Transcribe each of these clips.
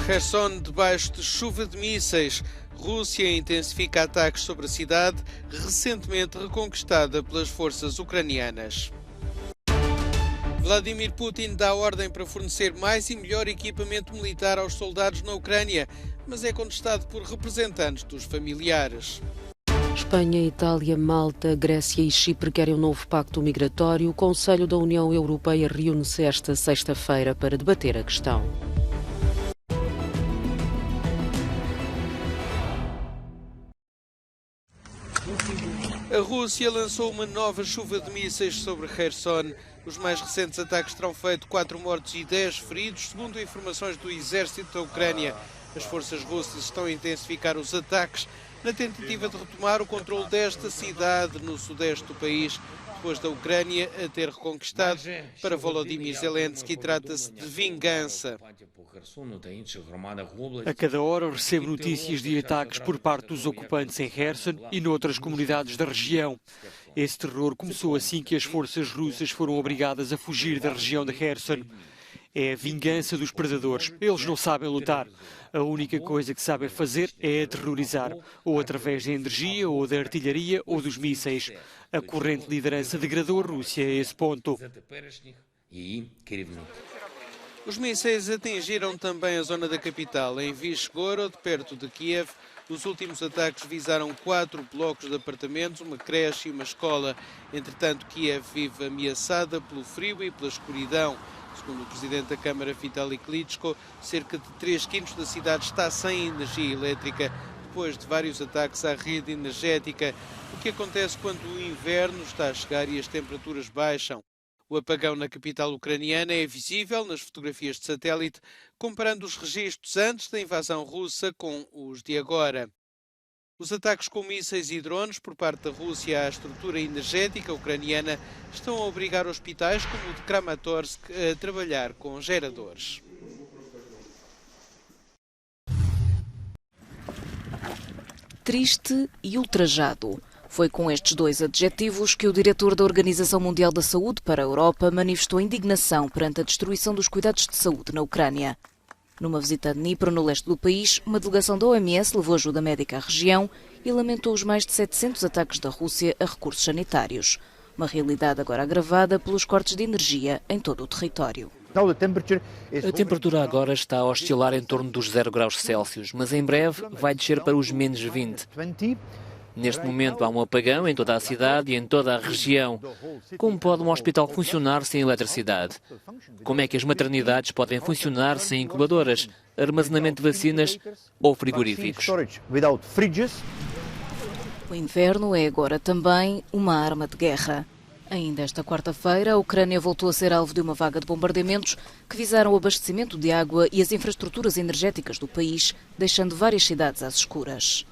Kherson debaixo de chuva de mísseis. Rússia intensifica ataques sobre a cidade, recentemente reconquistada pelas forças ucranianas. Vladimir Putin dá ordem para fornecer mais e melhor equipamento militar aos soldados na Ucrânia, mas é contestado por representantes dos familiares. Espanha, Itália, Malta, Grécia e Chipre querem um novo pacto migratório. O Conselho da União Europeia reúne-se esta sexta-feira para debater a questão. A Rússia lançou uma nova chuva de mísseis sobre Kherson. Os mais recentes ataques terão feito 4 mortos e 10 feridos, segundo informações do exército da Ucrânia. As forças russas estão a intensificar os ataques na tentativa de retomar o controle desta cidade no sudeste do país, depois da Ucrânia a ter reconquistado. Para Volodymyr Zelensky, trata-se de vingança. A cada hora recebo notícias de ataques por parte dos ocupantes em Kherson e noutras comunidades da região. Esse terror começou assim que as forças russas foram obrigadas a fugir da região de Kherson. É a vingança dos predadores. Eles não sabem lutar. A única coisa que sabem fazer é aterrorizar, ou através da energia, ou da artilharia, ou dos mísseis. A corrente liderança degradou a Rússia a esse ponto. Os mísseis atingiram também a zona da capital, em Vyshgorod, perto de Kiev. Os últimos ataques visaram 4 blocos de apartamentos, uma creche e uma escola. Entretanto, Kiev vive ameaçada pelo frio e pela escuridão. Segundo o presidente da Câmara, Vitaly Klitschko, cerca de 3/5 da cidade está sem energia elétrica, depois de vários ataques à rede energética. O que acontece quando o inverno está a chegar e as temperaturas baixam? O apagão na capital ucraniana é visível nas fotografias de satélite, comparando os registros antes da invasão russa com os de agora. Os ataques com mísseis e drones por parte da Rússia à estrutura energética ucraniana estão a obrigar hospitais como o de Kramatorsk a trabalhar com geradores. Triste e ultrajado. Foi com estes 2 adjetivos que o diretor da Organização Mundial da Saúde para a Europa manifestou indignação perante a destruição dos cuidados de saúde na Ucrânia. Numa visita a Dnipro, no leste do país, uma delegação da OMS levou ajuda médica à região e lamentou os mais de 700 ataques da Rússia a recursos sanitários. Uma realidade agora agravada pelos cortes de energia em todo o território. A temperatura agora está a oscilar em torno dos 0 graus Celsius, mas em breve vai descer para os menos 20. Neste momento há um apagão em toda a cidade e em toda a região. Como pode um hospital funcionar sem eletricidade? Como é que as maternidades podem funcionar sem incubadoras, armazenamento de vacinas ou frigoríficos? O inverno é agora também uma arma de guerra. Ainda esta quarta-feira, a Ucrânia voltou a ser alvo de uma vaga de bombardeamentos que visaram o abastecimento de água e as infraestruturas energéticas do país, deixando várias cidades às escuras.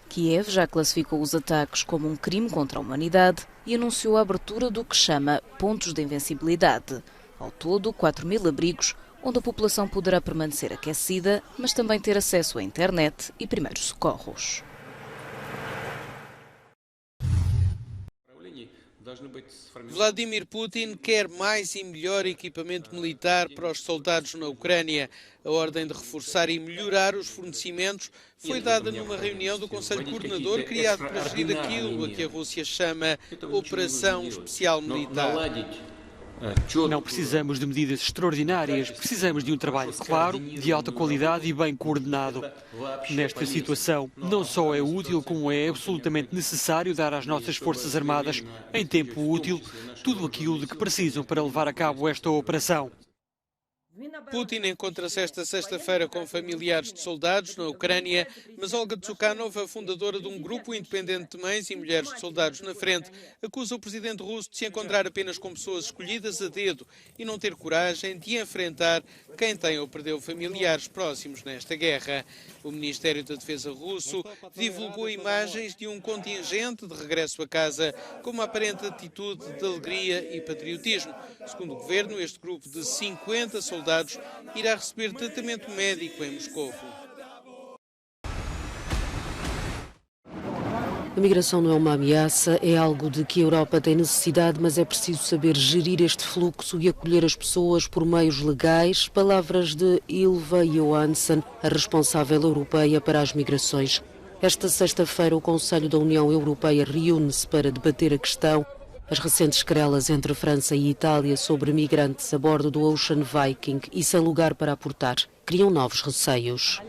Kiev já classificou os ataques como um crime contra a humanidade e anunciou a abertura do que chama pontos de invencibilidade. Ao todo, 4.000 abrigos, onde a população poderá permanecer aquecida, mas também ter acesso à internet e primeiros socorros. Vladimir Putin quer mais e melhor equipamento militar para os soldados na Ucrânia. A ordem de reforçar e melhorar os fornecimentos foi dada numa reunião do Conselho Coordenador criado para gerir aquilo a que a Rússia chama Operação Especial Militar. Não precisamos de medidas extraordinárias, precisamos de um trabalho claro, de alta qualidade e bem coordenado. Nesta situação, não só é útil, como é absolutamente necessário dar às nossas Forças Armadas, em tempo útil, tudo aquilo de que precisam para levar a cabo esta operação. Putin encontra-se esta sexta-feira com familiares de soldados na Ucrânia, mas Olga Tsukhanova, fundadora de um grupo independente de mães e mulheres de soldados na frente, acusa o presidente russo de se encontrar apenas com pessoas escolhidas a dedo e não ter coragem de enfrentar quem tem ou perdeu familiares próximos nesta guerra. O Ministério da Defesa russo divulgou imagens de um contingente de regresso a casa com uma aparente atitude de alegria e patriotismo. Segundo o governo, este grupo de 50 soldados irá receber tratamento médico em Moscovo. A migração não é uma ameaça, é algo de que a Europa tem necessidade, mas é preciso saber gerir este fluxo e acolher as pessoas por meios legais. Palavras de Ylva Johansson, a responsável europeia para as migrações. Esta sexta-feira, o Conselho da União Europeia reúne-se para debater a questão. As recentes querelas entre França e Itália sobre migrantes a bordo do Ocean Viking e sem lugar para aportar criam novos receios.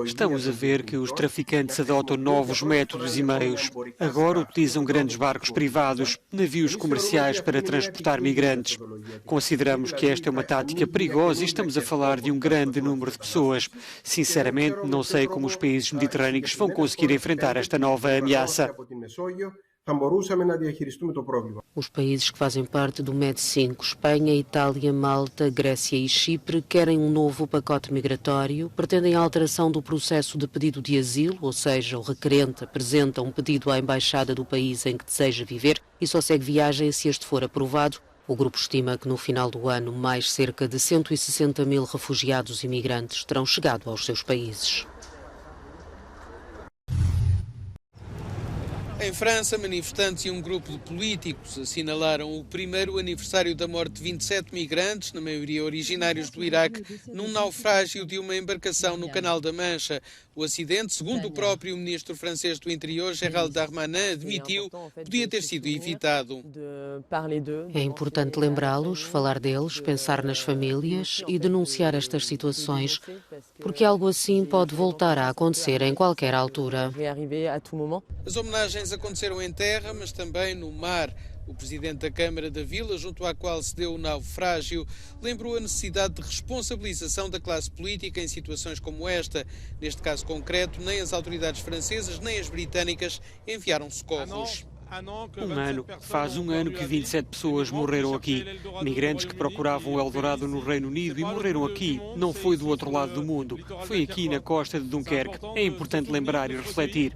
Estamos a ver que os traficantes adotam novos métodos e meios. Agora utilizam grandes barcos privados, navios comerciais para transportar migrantes. Consideramos que esta é uma tática perigosa e estamos a falar de um grande número de pessoas. Sinceramente, não sei como os países mediterrâneos vão conseguir enfrentar esta nova ameaça. Os países que fazem parte do MED5, Espanha, Itália, Malta, Grécia e Chipre, querem um novo pacote migratório, pretendem a alteração do processo de pedido de asilo, ou seja, o requerente apresenta um pedido à embaixada do país em que deseja viver e só segue viagem se este for aprovado. O grupo estima que no final do ano mais cerca de 160 mil refugiados e migrantes terão chegado aos seus países. Em França, manifestantes e um grupo de políticos assinalaram o primeiro aniversário da morte de 27 migrantes, na maioria originários do Iraque, num naufrágio de uma embarcação no Canal da Mancha. O acidente, segundo o próprio ministro francês do Interior, Gérald Darmanin, admitiu, podia ter sido evitado. É importante lembrá-los, falar deles, pensar nas famílias e denunciar estas situações, porque algo assim pode voltar a acontecer em qualquer altura. As homenagens aconteceram em terra, mas também no mar. O presidente da Câmara da Vila, junto à qual se deu o naufrágio, lembrou a necessidade de responsabilização da classe política em situações como esta. Neste caso concreto, nem as autoridades francesas nem as britânicas enviaram socorros. Faz um ano que 27 pessoas morreram aqui. Migrantes que procuravam o Eldorado no Reino Unido e morreram aqui. Não foi do outro lado do mundo. Foi aqui na costa de Dunkerque. É importante lembrar e refletir.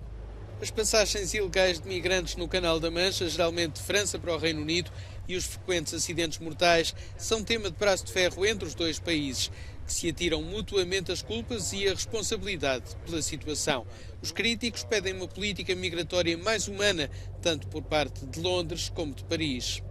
As passagens ilegais de migrantes no Canal da Mancha, geralmente de França para o Reino Unido, e os frequentes acidentes mortais são tema de braço de ferro entre os dois países, que se atiram mutuamente as culpas e a responsabilidade pela situação. Os críticos pedem uma política migratória mais humana, tanto por parte de Londres como de Paris.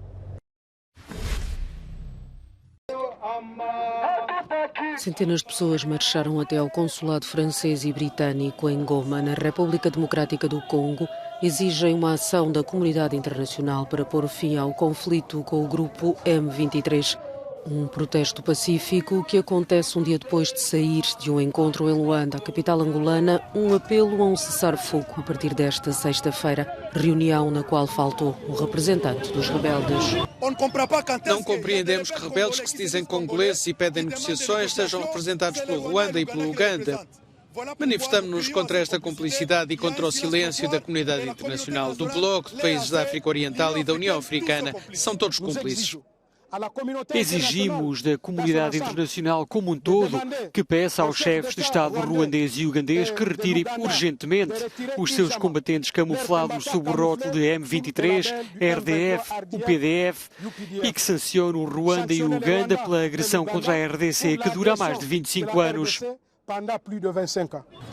Centenas de pessoas marcharam até ao consulado francês e britânico em Goma, na República Democrática do Congo, exigem uma ação da comunidade internacional para pôr fim ao conflito com o grupo M23. Um protesto pacífico que acontece um dia depois de sair de um encontro em Luanda, a capital angolana, um apelo a um cessar-fogo a partir desta sexta-feira, reunião na qual faltou o representante dos rebeldes. Não compreendemos que rebeldes que se dizem congoleses e pedem negociações sejam representados pelo Ruanda e pelo Uganda. Manifestamos-nos contra esta cumplicidade e contra o silêncio da comunidade internacional, do Bloco de Países da África Oriental e da União Africana. São todos cúmplices. Exigimos da comunidade internacional como um todo que peça aos chefes de Estado ruandês e ugandês que retirem urgentemente os seus combatentes camuflados sob o rótulo de M23, RDF, UPDF e que sancione o Ruanda e o Uganda pela agressão contra a RDC que dura há mais de 25 anos.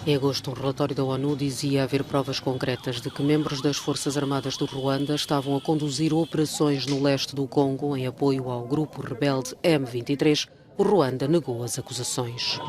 Em agosto, um relatório da ONU dizia haver provas concretas de que membros das Forças Armadas do Ruanda estavam a conduzir operações no leste do Congo em apoio ao grupo rebelde M23. O Ruanda negou as acusações.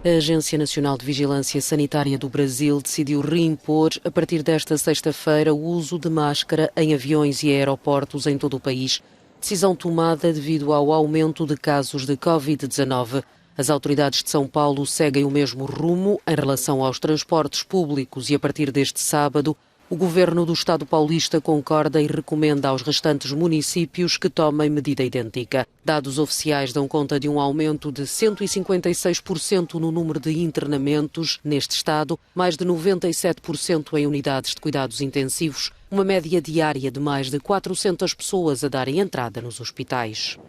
A Agência Nacional de Vigilância Sanitária do Brasil decidiu reimpor, a partir desta sexta-feira, o uso de máscara em aviões e aeroportos em todo o país. Decisão tomada devido ao aumento de casos de Covid-19. As autoridades de São Paulo seguem o mesmo rumo em relação aos transportes públicos e, a partir deste sábado, o governo do Estado paulista concorda e recomenda aos restantes municípios que tomem medida idêntica. Dados oficiais dão conta de um aumento de 156% no número de internamentos neste estado, mais de 97% em unidades de cuidados intensivos, uma média diária de mais de 400 pessoas a darem entrada nos hospitais.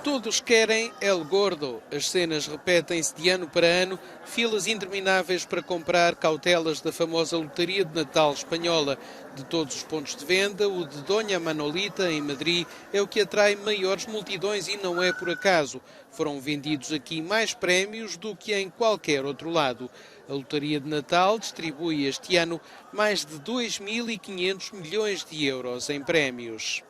Todos querem El Gordo. As cenas repetem-se de ano para ano, filas intermináveis para comprar cautelas da famosa Lotaria de Natal espanhola. De todos os pontos de venda, o de Dona Manolita, em Madrid, é o que atrai maiores multidões e não é por acaso. Foram vendidos aqui mais prémios do que em qualquer outro lado. A Lotaria de Natal distribui este ano mais de 2.500 milhões de euros em prémios.